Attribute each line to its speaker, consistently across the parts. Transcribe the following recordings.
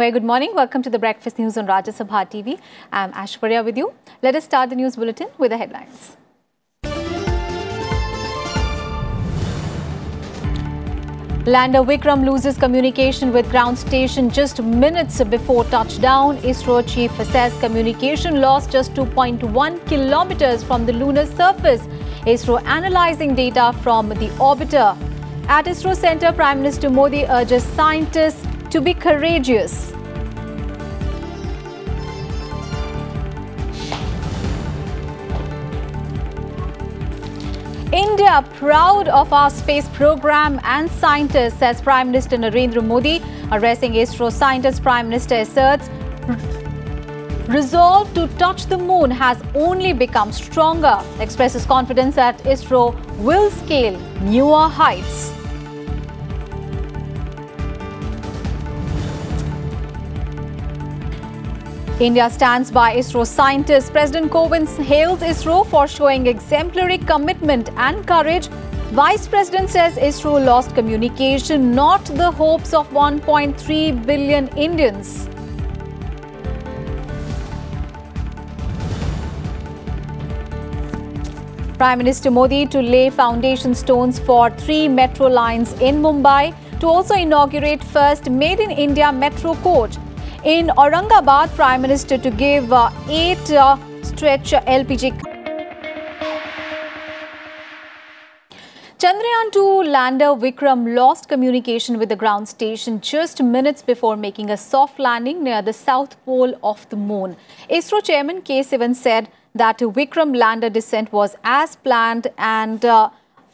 Speaker 1: Very good morning. Welcome to the Breakfast News on Rajya Sabha TV. I'm Ashwarya with you. Let us start the news bulletin with the headlines. Lander Vikram loses communication with ground station just minutes before touchdown. ISRO chief says communication lost just 2.1 kilometers from the lunar surface. ISRO analyzing data from the orbiter. At ISRO Center, Prime Minister Modi urges scientists to be courageous. India proud of our space program and scientists, says Prime Minister Narendra Modi. Addressing ISRO scientists, Prime Minister asserts resolve to touch the moon has only become stronger. Expresses confidence that ISRO will scale newer heights. India stands by ISRO scientists. President Kovind hails ISRO for showing exemplary commitment and courage. Vice President says ISRO lost communication, not the hopes of 1.3 billion Indians. Prime Minister Modi to lay foundation stones for 3 metro lines in Mumbai, to also inaugurate first Made in India metro coach. In Aurangabad, Prime Minister to give 8 stretch LPG. Chandrayaan-2 lander Vikram lost communication with the ground station just minutes before making a soft landing near the south pole of the moon. ISRO chairman K. Sivan said that Vikram lander descent was as planned and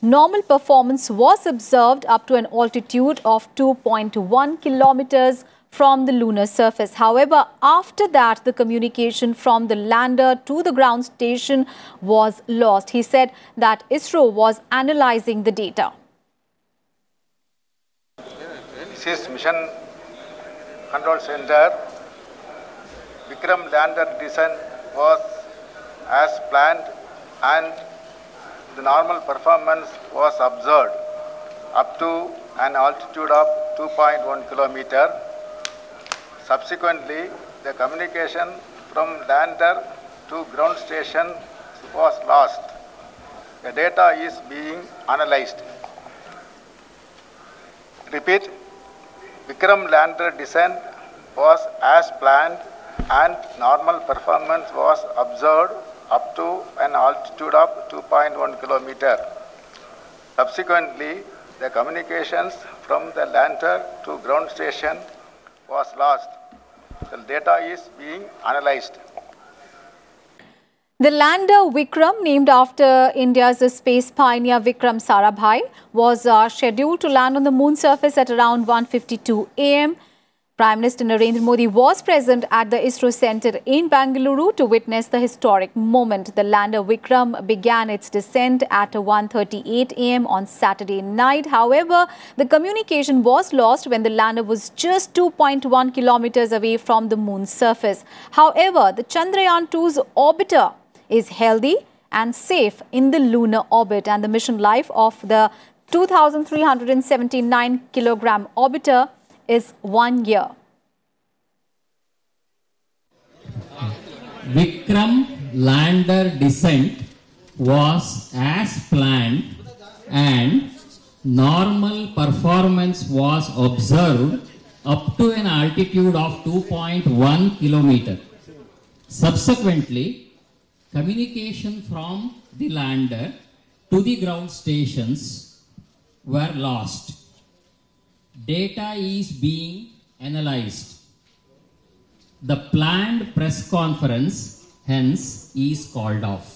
Speaker 1: normal performance was observed up to an altitude of 2.1 kilometers from the lunar surface. However, after that, the communication from the lander to the ground station was lost. He said that ISRO was analyzing the data.
Speaker 2: This is Mission Control Center. Vikram lander descent was as planned and the normal performance was observed up to an altitude of 2.1 kilometer. Subsequently, the communication from lander to ground station was lost. The data is being analyzed. Repeat, Vikram lander descent was as planned and normal performance was observed up to an altitude of 2.1 kilometer. Subsequently, the communications from the lander to ground station was lost. The data is being analyzed.
Speaker 1: The lander Vikram, named after India's space pioneer Vikram Sarabhai, was scheduled to land on the moon surface at around 1:52 a.m. Prime Minister Narendra Modi was present at the ISRO Center in Bengaluru to witness the historic moment. The lander Vikram began its descent at 1:38 a.m. on Saturday night. However, the communication was lost when the lander was just 2.1 kilometers away from the moon's surface. However, the Chandrayaan-2's orbiter is healthy and safe in the lunar orbit, and the mission life of the 2,379 kilogram orbiter is 1 year.
Speaker 3: Vikram lander descent was as planned and normal performance was observed up to an altitude of 2.1 kilometer. Subsequently, communication from the lander to the ground stations were lost. Data is being analyzed. The planned press conference, hence, is called off.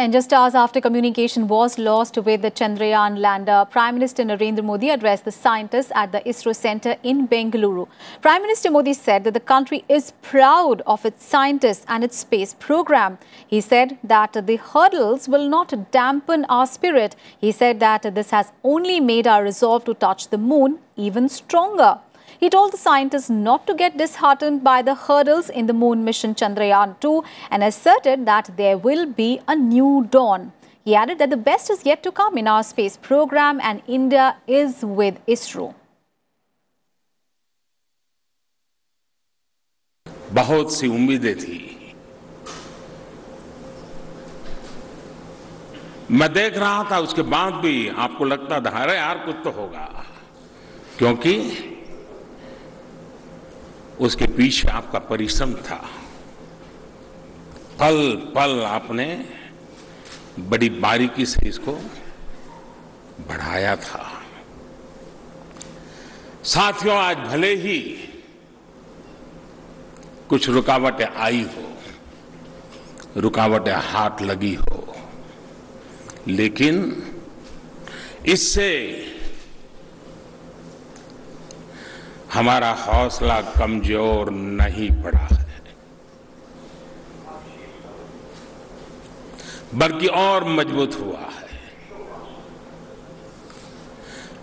Speaker 1: And just hours after communication was lost with the Chandrayaan lander, Prime Minister Narendra Modi addressed the scientists at the ISRO Center in Bengaluru. Prime Minister Modi said that the country is proud of its scientists and its space program. He said that the hurdles will not dampen our spirit. He said that this has only made our resolve to touch the moon even stronger. He told the scientists not to get disheartened by the hurdles in the moon mission Chandrayaan-2 and asserted that there will be a new dawn. He added that the best is yet to come in our space program and India is with ISRO.
Speaker 4: बहुत सी उम्मीदें थी। मैं देख रहा था, उसके बाद भी आपको लगता था अरे यार कुछ तो होगा, क्योंकि उसके पीछे आपका परिश्रम था। पल पल आपने बड़ी बारीकी से इसको बढ़ाया था। साथियों, आज भले ही कुछ रुकावटें आई हो, रुकावटें हाथ लगी हो, लेकिन इससे हमारा हौसला कमजोर नहीं पड़ा है, बल्कि और मजबूत हुआ है।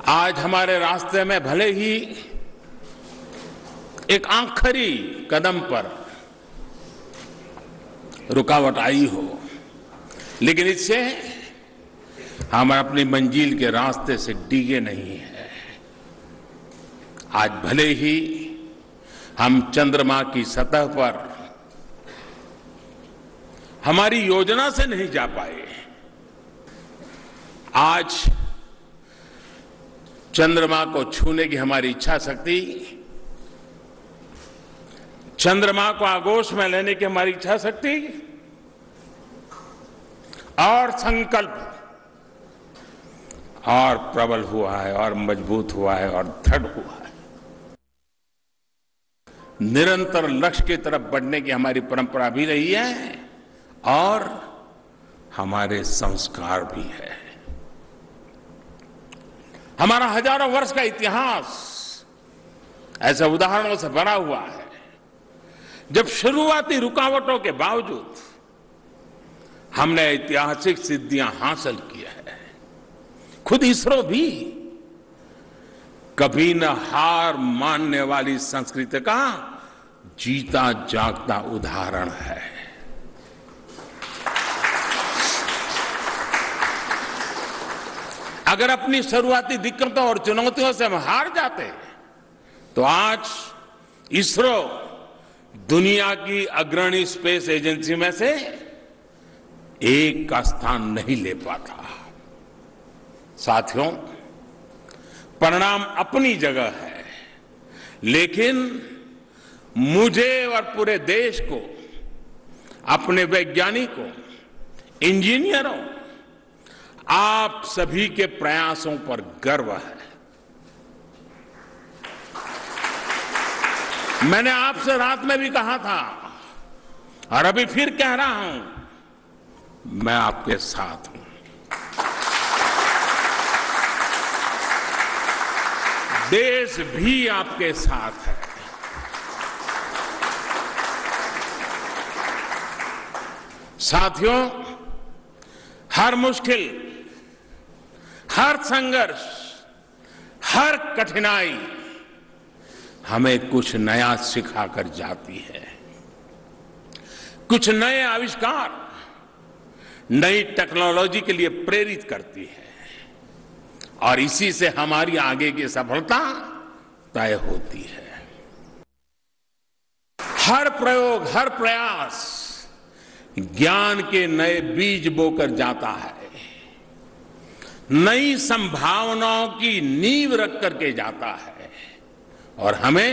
Speaker 4: आज हमारे रास्ते में भले ही एक आखिरी कदम पर रुकावट आई हो, लेकिन इससे हम अपनी मंजिल के रास्ते से डिगे नहीं हैं। आज भले ही हम चंद्रमा की सतह पर हमारी योजना से नहीं जा पाए, आज चंद्रमा को छूने की हमारी इच्छा शक्ति, चंद्रमा को आगोश में लेने की हमारी इच्छा शक्ति और संकल्प और प्रबल हुआ है, और मजबूत हुआ है, और दृढ़ हुआ है। निरंतर लक्ष्य की तरफ बढ़ने की हमारी परंपरा भी रही है और हमारे संस्कार भी है। हमारा हजारों वर्ष का इतिहास ऐसे उदाहरणों से भरा हुआ है, जब शुरुआती रुकावटों के बावजूद हमने ऐतिहासिक सिद्धियां हासिल की है। खुद इसरो भी कभी न हार मानने वाली संस्कृति का जीता जागता उदाहरण है। अगर अपनी शुरुआती दिक्कतों और चुनौतियों से हम हार जाते तो आज इसरो दुनिया की अग्रणी स्पेस एजेंसी में से एक का स्थान नहीं ले पाता। साथियों, परिणाम अपनी जगह है, लेकिन मुझे और पूरे देश को, अपने वैज्ञानिकों, इंजीनियरों, आप सभी के प्रयासों पर गर्व है। मैंने आपसे रात में भी कहा था और अभी फिर कह रहा हूं, मैं आपके साथ हूं। देश भी आपके साथ है। साथियों, हर मुश्किल, हर संघर्ष, हर कठिनाई हमें कुछ नया सिखा कर जाती है। कुछ नए आविष्कार, नई टेक्नोलॉजी के लिए प्रेरित करती है, और इसी से हमारी आगे की सफलता तय होती है। हर प्रयोग, हर प्रयास ज्ञान के नए बीज बोकर जाता है, नई संभावनाओं की नींव रख करके जाता है, और हमें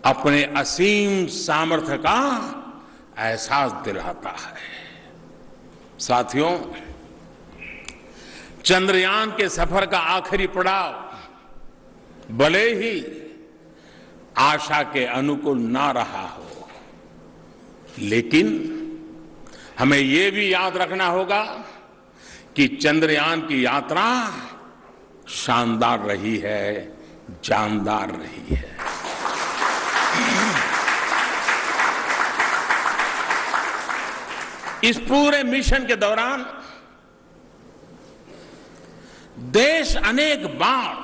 Speaker 4: अपने असीम सामर्थ्य का एहसास दिलाता है। साथियों, चंद्रयान के सफर का आखिरी पड़ाव भले ही आशा के अनुकूल ना रहा हो, लेकिन हमें यह भी याद रखना होगा कि चंद्रयान की यात्रा शानदार रही है, जानदार रही है। इस पूरे मिशन के दौरान देश अनेक बार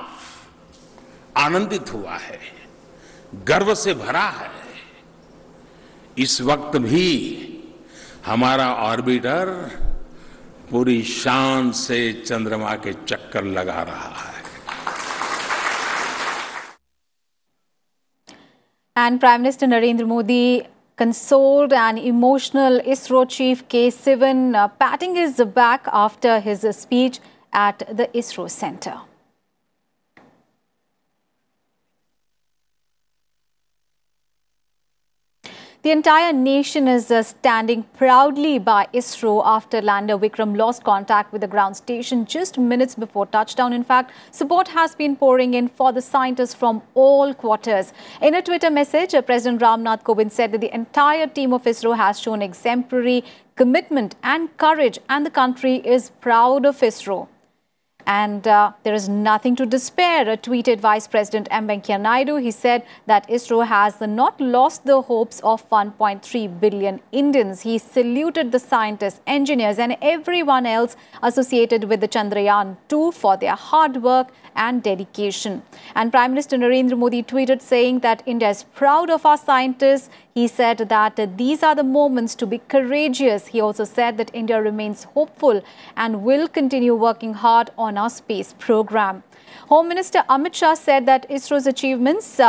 Speaker 4: आनंदित हुआ है, गर्व से भरा है। इस वक्त भी हमारा ऑर्बिटर पूरी शान से चंद्रमा के चक्कर लगा रहा है।
Speaker 1: And Prime Minister Narendra Modi consoled an emotional ISRO chief K. Sivan, patting his back after his speech at the ISRO Center. The entire nation is standing proudly by ISRO after lander Vikram lost contact with the ground station just minutes before touchdown. In fact, support has been pouring in for the scientists from all quarters. In a Twitter message, President Ramnath Kovind said that the entire team of ISRO has shown exemplary commitment and courage, and the country is proud of ISRO. And there is nothing to despair, tweeted Vice President M. Venkaiah Naidu. He said that ISRO has not lost the hopes of 1.3 billion Indians. He saluted the scientists, engineers and everyone else associated with the Chandrayaan-2 for their hard work and dedication. And Prime Minister Narendra Modi tweeted saying that India is proud of our scientists. He said that these are the moments to be courageous. He also said that India remains hopeful and will continue working hard on our space program. Home Minister Amit Shah said that ISRO's achievements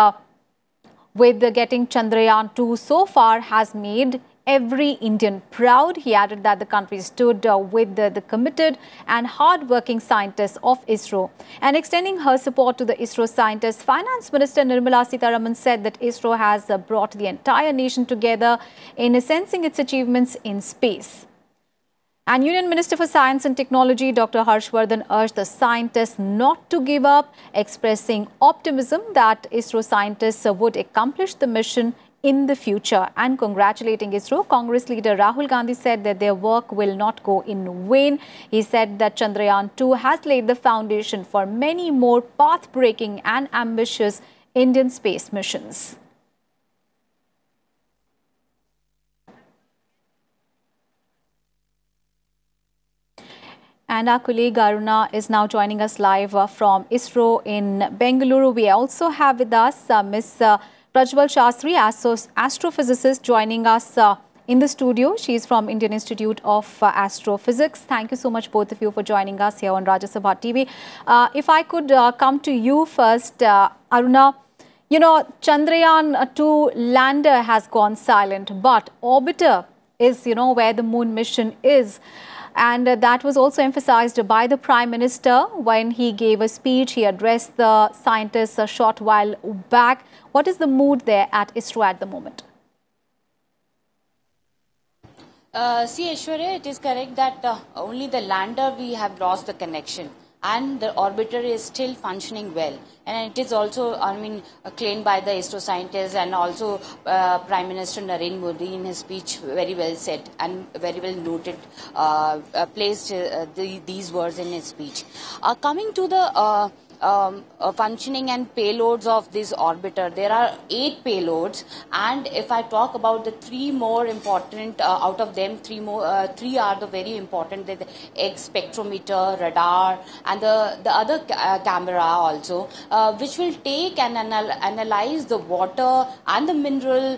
Speaker 1: with getting Chandrayaan-2 so far has made every Indian proud. He added that the country stood with the committed and hard-working scientists of ISRO. And extending her support to the ISRO scientists, Finance Minister Nirmala Sitharaman said that ISRO has brought the entire nation together in sensing its achievements in space. And Union Minister for Science and Technology, Dr. Harshvardhan, urged the scientists not to give up, expressing optimism that ISRO scientists would accomplish the mission in the future. And congratulating ISRO, Congress leader Rahul Gandhi said that their work will not go in vain. He said that Chandrayaan-2 has laid the foundation for many more path-breaking and ambitious Indian space missions. And our colleague Aruna is now joining us live from ISRO in Bengaluru. We also have with us Ms. Prajwal Shastri, astrophysicist, joining us in the studio. She is from Indian Institute of Astrophysics. Thank you so much, both of you, for joining us here on Rajya Sabha TV. If I could come to you first, Aruna, you know, Chandrayaan-2 lander has gone silent, but orbiter is, you know, where the moon mission is. And that was also emphasized by the Prime Minister when he gave a speech. He addressed the scientists a short while back. What is the mood there at ISRO at the moment?
Speaker 5: See, Aishwarya, it is correct that only the lander we have lost the connection, and the orbiter is still functioning well. And it is also, claimed by the ISRO scientists, and also Prime Minister Narendra Modi in his speech very well said and very well noted, placed these words in his speech. Coming to the functioning and payloads of this orbiter, there are 8 payloads, and if I talk about the 3 more important, out of them 3 are the very important: the X spectrometer, radar, and the other camera also, which will take and analyze the water and the mineral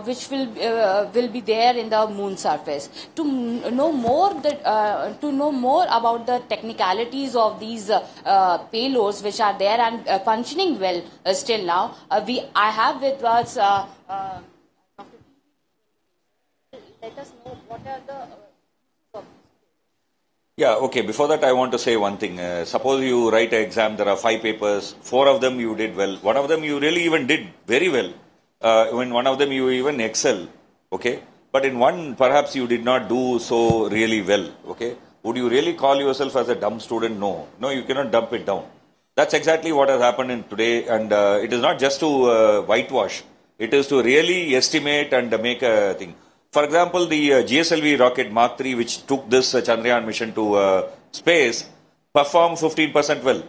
Speaker 5: which will be there in the moon surface. To know more about the technicalities of these payloads which are there and functioning well still now, I have with us Dr. Let us know what are the
Speaker 6: Yeah, okay. Before that, I want to say one thing. Suppose you write an exam, there are 5 papers, 4 of them you did well, 1 of them you really even did very well, in 1 of them you even excel, okay? But in 1, perhaps you did not do so really well, okay? Would you really call yourself as a dumb student? No. No, you cannot dump it down. That's exactly what has happened in today, and it is not just to whitewash. It is to really estimate and make a thing. For example, the GSLV rocket Mark III, which took this Chandrayaan mission to space, performed 15% well.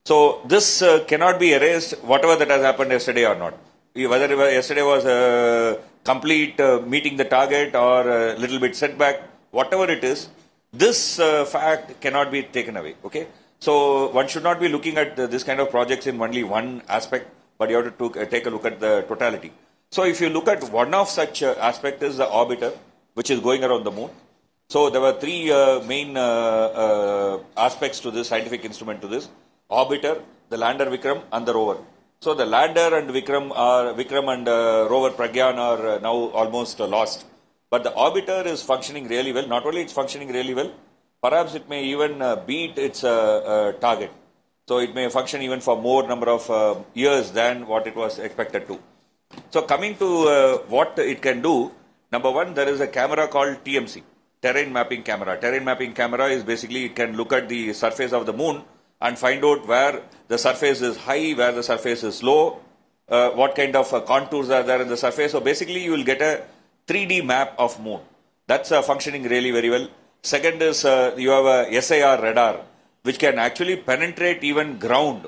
Speaker 6: So this cannot be erased, whatever that has happened yesterday or not. Whether yesterday was a complete meeting the target or a little bit setback, whatever it is, this fact cannot be taken away, okay? So one should not be looking at this kind of projects in only one aspect, but you have to take a look at the totality. So if you look at one of such aspects is the orbiter, which is going around the moon. So there were 3 main aspects to this scientific instrument to this: orbiter, the lander Vikram, and the rover. So the lander and Vikram and rover Pragyan are now almost lost. But the orbiter is functioning really well. Not only it's functioning really well, perhaps it may even beat its target. So it may function even for more number of years than what it was expected to. So coming to what it can do, number one, there is a camera called TMC, terrain mapping camera. Terrain mapping camera is basically, it can look at the surface of the moon and find out where the surface is high, where the surface is low, what kind of contours are there in the surface. So basically you will get a 3D map of moon. That's functioning really very well. Second is you have a SIR radar, which can actually penetrate even ground,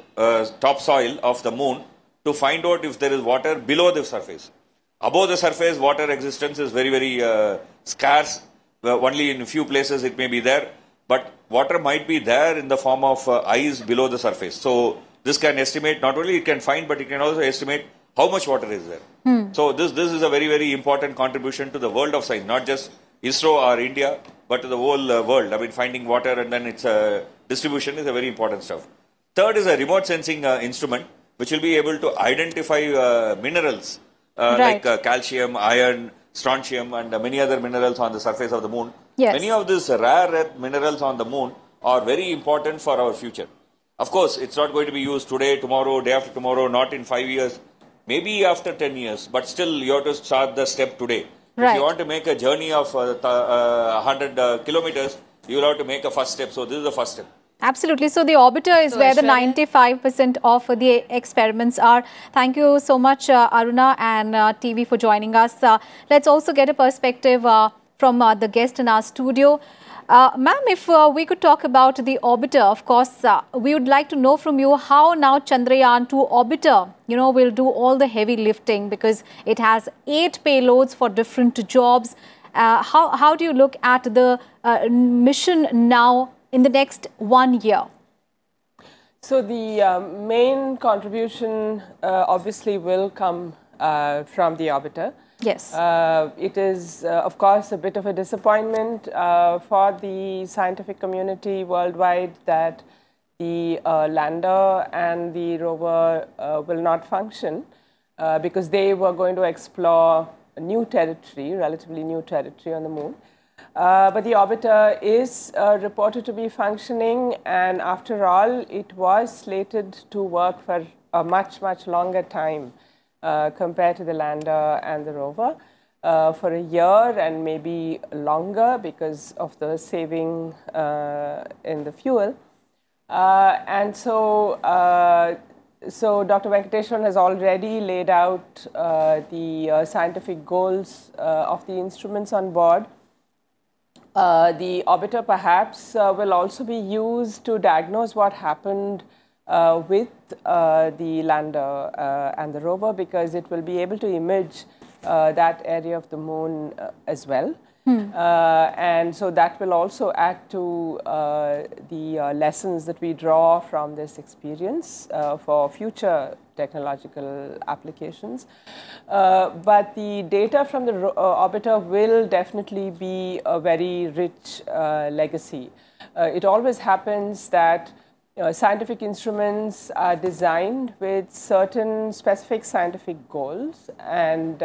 Speaker 6: topsoil of the moon to find out if there is water below the surface. Above the surface, water existence is very, very scarce. Only in a few places it may be there. But water might be there in the form of ice below the surface. So this can estimate, not only it can find, but it can also estimate how much water is there. So this is a very, very important contribution to the world of science, not just ISRO or India, but to the whole world. I mean, finding water and then its distribution is a very important stuff. Third is a remote sensing instrument, which will be able to identify minerals like calcium, iron, strontium, and many other minerals on the surface of the moon.
Speaker 1: Yes.
Speaker 6: Many of these rare earth minerals on the moon are very important for our future. Of course, it's not going to be used today, tomorrow, day after tomorrow, not in 5 years, maybe after 10 years, but still you have to start the step today.
Speaker 1: Right.
Speaker 6: If you want to make a journey of 100 kilometers, you will have to make a first step. So this is the first step.
Speaker 1: Absolutely. So the orbiter is where the 95% of the experiments are. Thank you so much, Aruna and TV, for joining us. Let's also get a perspective from the guest in our studio. Ma'am, if we could talk about the orbiter, of course, we would like to know from you how now Chandrayaan 2 orbiter, will do all the heavy lifting, because it has 8 payloads for different jobs. How do you look at the mission now in the next 1 year?
Speaker 7: So the main contribution obviously will come from the orbiter.
Speaker 1: Yes.
Speaker 7: It is, of course, a bit of a disappointment for the scientific community worldwide that the lander and the rover will not function because they were going to explore a new territory, relatively new territory on the moon. But the orbiter is reported to be functioning, and after all, it was slated to work for a much, much longer time compared to the lander and the rover, for a year and maybe longer because of the saving in the fuel. And so, Dr. Venkateshwaran has already laid out the scientific goals of the instruments on board. The orbiter perhaps will also be used to diagnose what happened with the lander and the rover, because it will be able to image that area of the moon as well. And so that will also add to the lessons that we draw from this experience for future technological applications. But the data from the orbiter will definitely be a very rich legacy. It always happens that scientific instruments are designed with certain specific scientific goals, and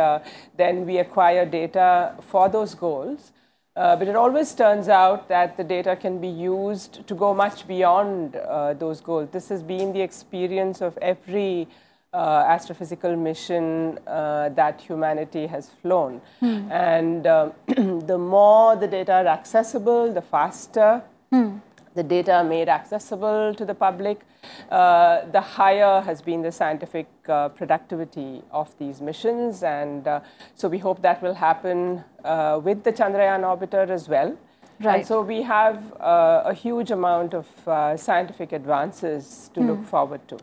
Speaker 7: then we acquire data for those goals. But it always turns out that the data can be used to go much beyond those goals. This has been the experience of every astrophysical mission that humanity has flown. And the more the data are accessible, the faster the data are made accessible to the public, the higher has been the scientific productivity of these missions. And so we hope that will happen with the Chandrayaan orbiter as well. Right. And so we have a huge amount of scientific advances to look forward to.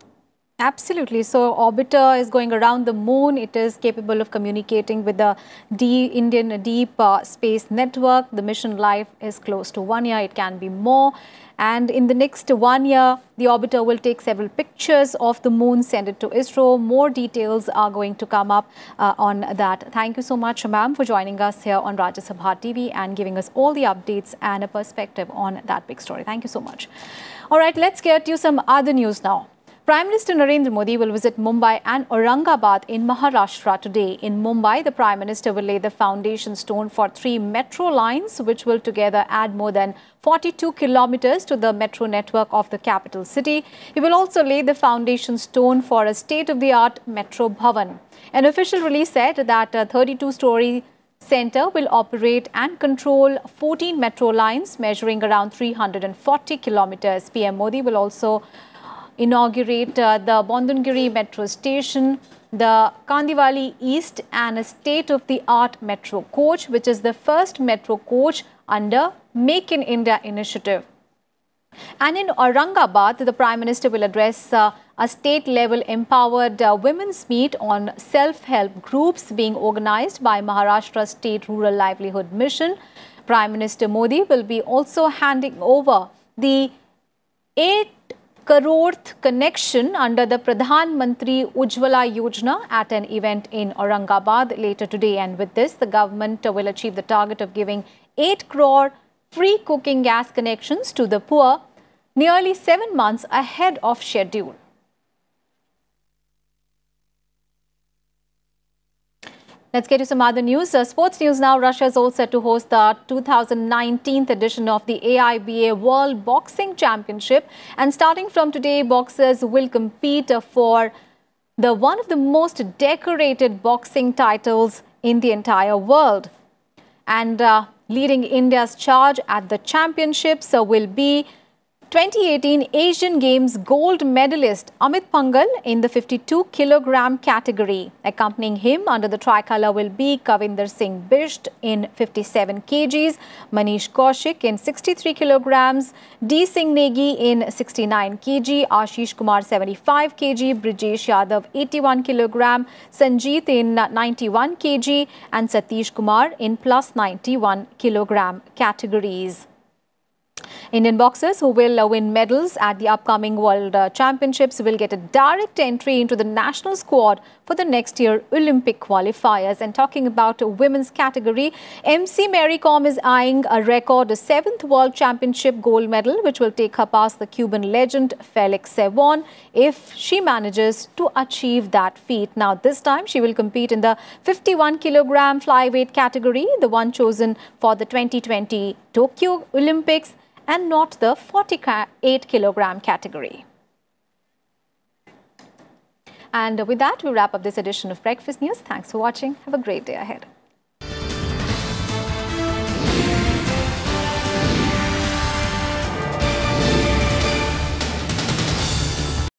Speaker 1: Absolutely. So orbiter is going around the moon. It is capable of communicating with the Indian Deep Space Network. The mission life is close to 1 year. It can be more. And in the next 1 year, the orbiter will take several pictures of the moon, send it to ISRO. More details are going to come up on that. Thank you so much, ma'am, for joining us here on Rajya Sabha TV and giving us all the updates and a perspective on that big story. Thank you so much. All right, let's get you some other news now. Prime Minister Narendra Modi will visit Mumbai and Aurangabad in Maharashtra today. In Mumbai, the Prime Minister will lay the foundation stone for 3 metro lines, which will together add more than 42 kilometers to the metro network of the capital city. He will also lay the foundation stone for a state-of-the-art metro bhavan. An official release said that a 32-story centre will operate and control 14 metro lines measuring around 340 kilometers. PM Modi will also inaugurate the Bondungiri metro station, the Kandivali East, and a state-of-the-art metro coach, which is the first metro coach under Make in India initiative. And in Aurangabad, the Prime Minister will address a state-level empowered women's meet on self-help groups being organized by Maharashtra State Rural Livelihood Mission. Prime Minister Modi will be also handing over the 8 croreth connection under the Pradhan Mantri Ujjwala Yojana at an event in Aurangabad later today. And with this, the government will achieve the target of giving 8 crore free cooking gas connections to the poor nearly 7 months ahead of schedule. Let's get to some other news. Sports news now. Russia is all set to host the 2019th edition of the AIBA World Boxing Championship. And starting from today, boxers will compete for one of the most decorated boxing titles in the entire world. And leading India's charge at the championships will be 2018 Asian Games gold medalist Amit Pangal in the 52 kilogram category. Accompanying him under the tricolour will be Kavinder Singh Bisht in 57 kgs, Manish Kaushik in 63 kilograms, D. Singh Negi in 69 kg, Ashish Kumar 75 kg, Brijesh Yadav 81 kilogram, Sanjeet in 91 kg and Satish Kumar in plus 91 kilogram categories. Indian boxers who will win medals at the upcoming World Championships will get a direct entry into the national squad for the next year Olympic qualifiers. And talking about a women's category, MC Mary Kom is eyeing a record 7th World Championship gold medal, which will take her past the Cuban legend Felix Sevon if she manages to achieve that feat. Now, this time she will compete in the 51 kilogram flyweight category, the one chosen for the 2020 Tokyo Olympics, and not the 48 kilogram category. And with that, we wrap up this edition of Breakfast News. Thanks for watching. Have a great day ahead.